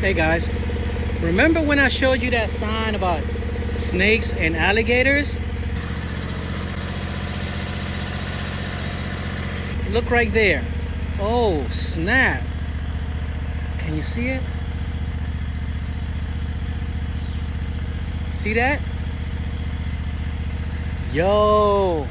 Hey guys, remember when I showed you that sign about snakes and alligators? Look right there. Oh snap. Can you see it? See that? Yo.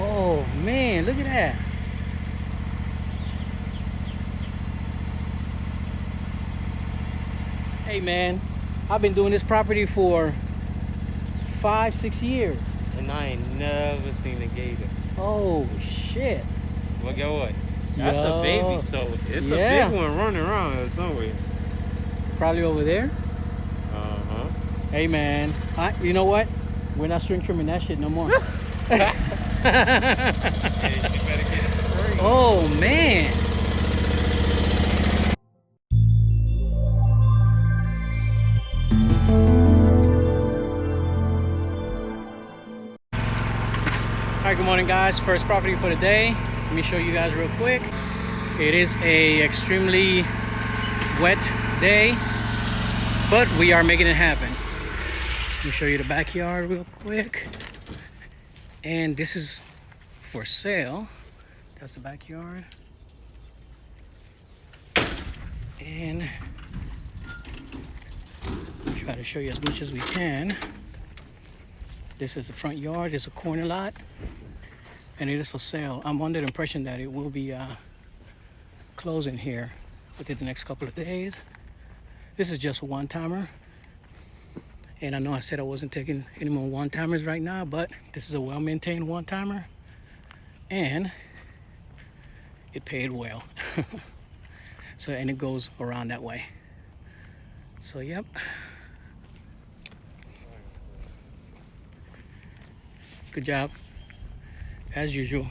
Oh man, look at that. Hey man, I've been doing this property for 5-6 years. And I ain't never seen a gator. Oh shit. Well, guess what? That's Yo. a baby, so it's a Yeah. big one running around somewhere. Probably over there. Uh-huh. Hey man, you know what? We're not string trimming that shit no more. Hey, you better get it straight. Oh man. All right, good morning guys. First property for the day. Let me show you guys real quick. It is a extremely wet day, but we are making it happen. Let me show you the backyard real quick. And this is for sale. That's the backyard. And try to show you as much as we can. This is the front yard. It's a corner lot, and it is for sale. I'm under the impression that it will be closing here within the next couple of days. This is just a one-timer, and I know I said I wasn't taking any more one-timers right now, but this is a well-maintained one-timer, and it paid well. So, and it goes around that way. So, yep. Good job, as usual.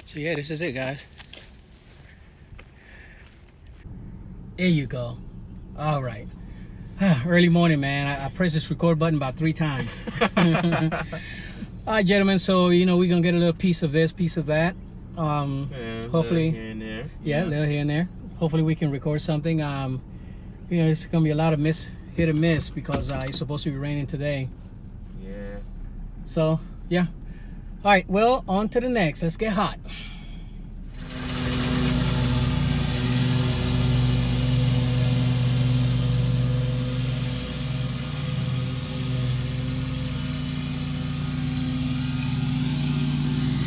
So yeah, this is it, guys. There you go. All right. Early morning, man. I pressed this record button about 3 times. All right, gentlemen. So we're gonna get a little piece of this, piece of that. Hopefully, here and there. yeah, a little here and there. Hopefully, we can record something. It's gonna be a lot of hit and miss because it's supposed to be raining today. Yeah. So, yeah. All right, well, on to the next. Let's get hot.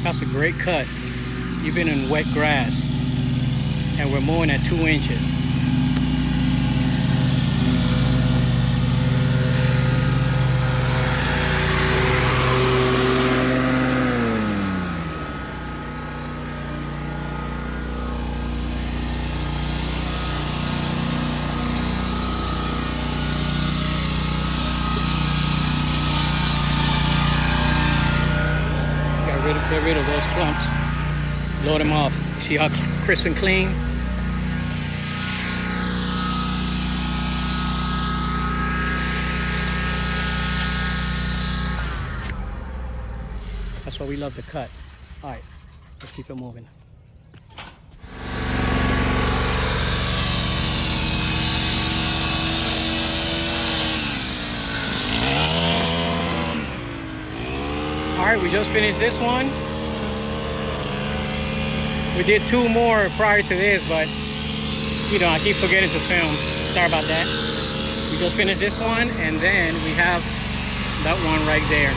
That's a great cut, even in wet grass. And we're mowing at 2 inches. Get rid of those clumps. Load them off. See how crisp and clean? That's why we love to cut. All right, let's keep it moving. All right, we just finished this one. We did 2 more prior to this, but I keep forgetting to film. Sorry about that. We just finished this one, and then we have that one right there.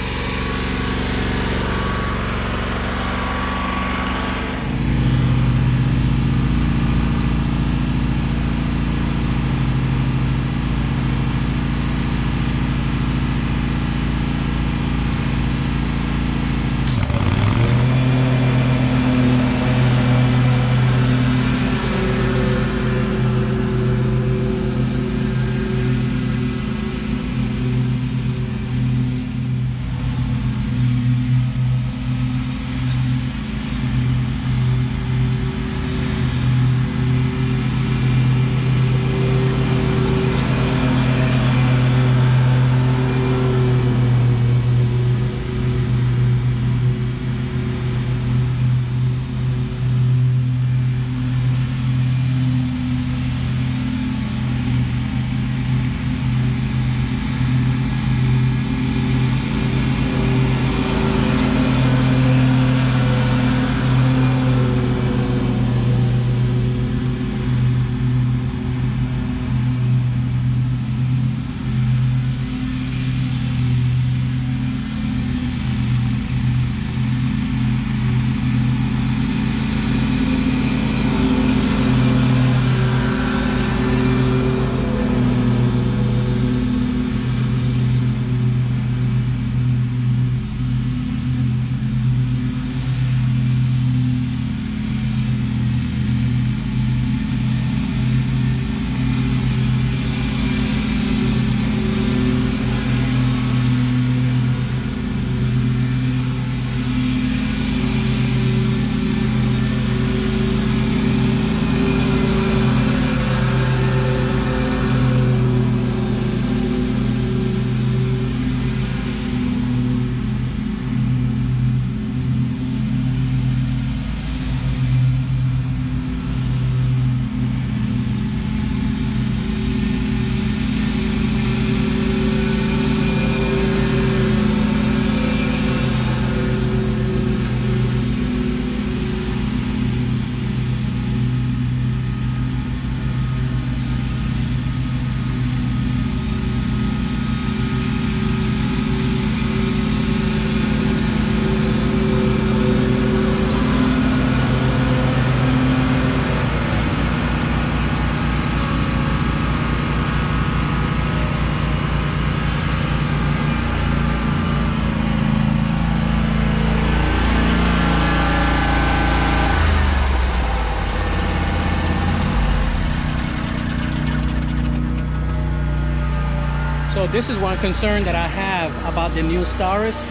So this is one concern that I have about the new Staris.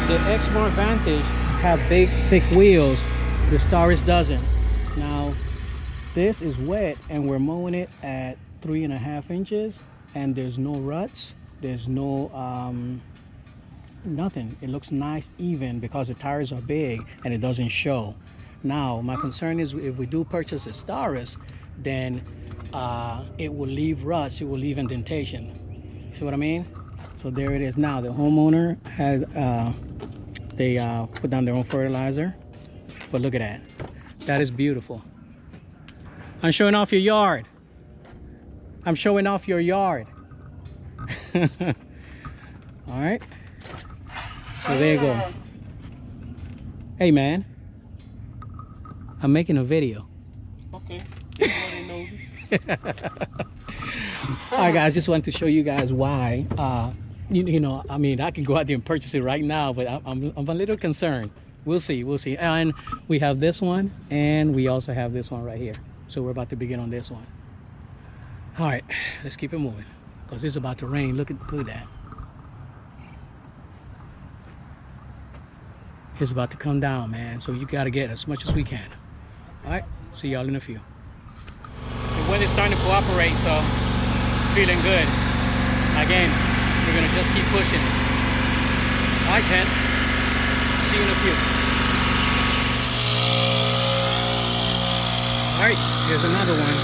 The X-Mark Vantage have big, thick wheels. The Staris doesn't. Now, this is wet and we're mowing it at 3.5 inches and there's no ruts. There's no nothing. It looks nice even because the tires are big and it doesn't show. Now, my concern is if we do purchase a Staris, then it will leave ruts, it will leave indentation. See what I mean? So there it is. Now the homeowner has they put down their own fertilizer, but look at that. That is beautiful. I'm showing off your yard. I'm showing off your yard. All right. So there you go. Hey man, I'm making a video. Okay. All right guys, just wanted to show you guys why you know, I mean, I can go out there and purchase it right now, but I'm a little concerned. We'll see. And we have this one and we also have this one right here, so we're about to begin on this one. All right, let's keep it moving because it's about to rain. Look at that. It's about to come down, man, so you got to get as much as we can. All right, see y'all in a few. The weather's starting to cooperate, so feeling good. Again, we're gonna just keep pushing it. All right, gents. See you in a few. All right, here's another one.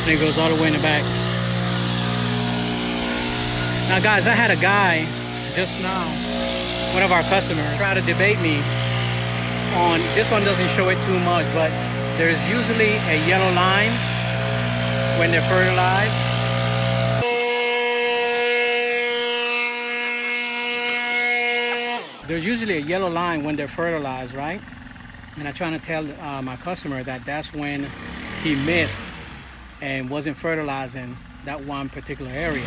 And it goes all the way in the back. Now, guys, I had a guy just now, one of our customers, try to debate me on, this one doesn't show it too much, but there's usually a yellow line when they're fertilized. There's usually a yellow line when they're fertilized, right? And I'm trying to tell my customer that that's when he missed and wasn't fertilizing that one particular area.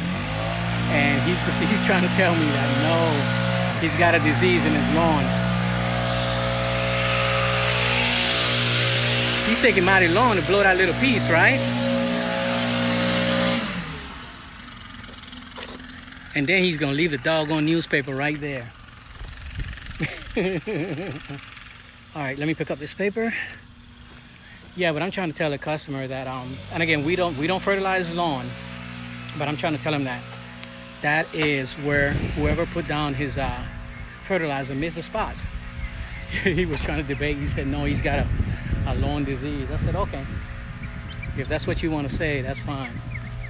And he's trying to tell me that no, he's got a disease in his lawn. He's taking mighty long to blow that little piece, right? And then he's gonna leave the doggone newspaper right there. All right, let me pick up this paper. Yeah, but I'm trying to tell the customer that, and again, we don't fertilize lawn, but I'm trying to tell him that that is where whoever put down his fertilizer missed the spots. He was trying to debate. He said, no, he's got a lawn disease. I said, okay, if that's what you want to say, that's fine.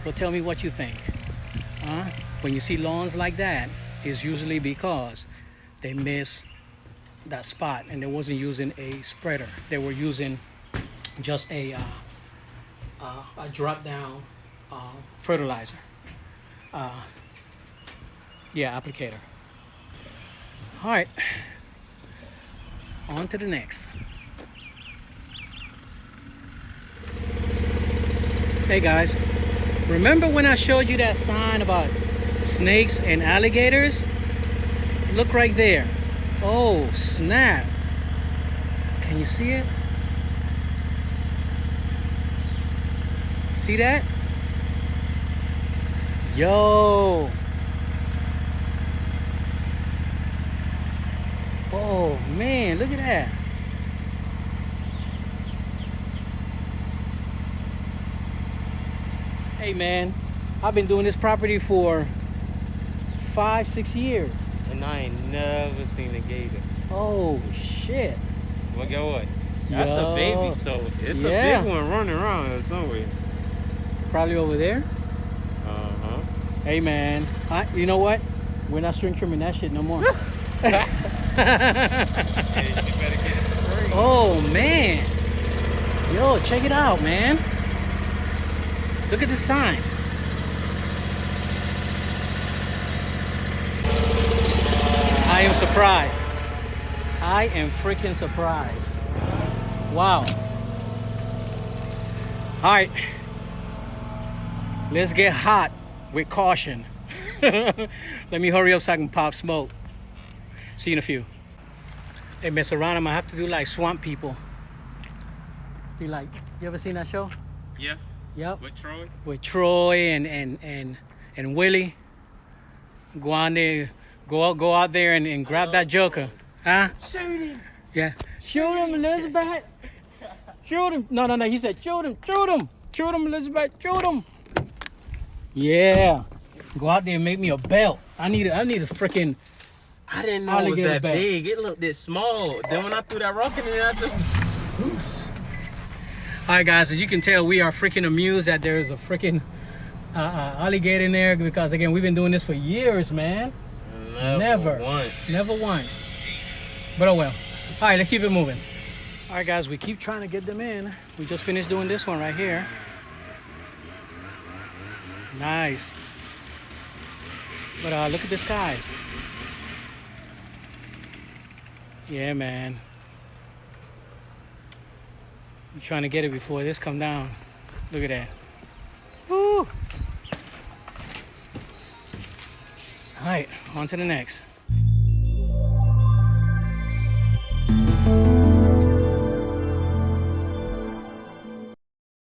But tell me what you think. When you see lawns like that, it's usually because they miss that spot and they wasn't using a spreader. They were using just a drop down fertilizer. Yeah, applicator. All right, on to the next. Hey guys, remember when I showed you that sign about snakes and alligators? Look right there. Oh snap, can you see it? See that? Yo. Oh man, look at that. Hey man, I've been doing this property for 5-6 years. And I ain't never seen a gator. Oh shit. Well, guess what? That's Yo. a baby, so it's Yeah. a big one running around somewhere. Probably over there. Uh-huh. Hey man, you know what? We're not string trimming that shit no more. Hey, you better get it straight. Oh man. Yo, check it out, man. Look at this sign. I am surprised. I am freaking surprised. Wow. All right. Let's get hot with caution. Let me hurry up so I can pop smoke. See you in a few. They mess around, I'm gonna have to do like swamp people. Be like, you ever seen that show? Yeah. Yep. With Troy? With Troy and Willie. Go on there, go out there and grab that joker. Huh? Shoot him. Yeah. Shoot him, Elizabeth. Shoot him. No. He said, shoot him. Shoot him, Elizabeth. Shoot him. Yeah. Go out there and make me a belt. I need a freaking. I didn't know it was Alligator that belt. big. It looked this small. Then when I threw that rock in there, I just. Oops. All right, guys. As you can tell, we are freaking amused that there is a freaking alligator in there because again, we've been doing this for years, man. Never once. But oh well. All right, let's keep it moving. All right, guys, we keep trying to get them in. We just finished doing this one right here. Nice. But look at this, guys. Yeah, man. We're trying to get it before this come down. Look at that. Woo! All right, on to the next.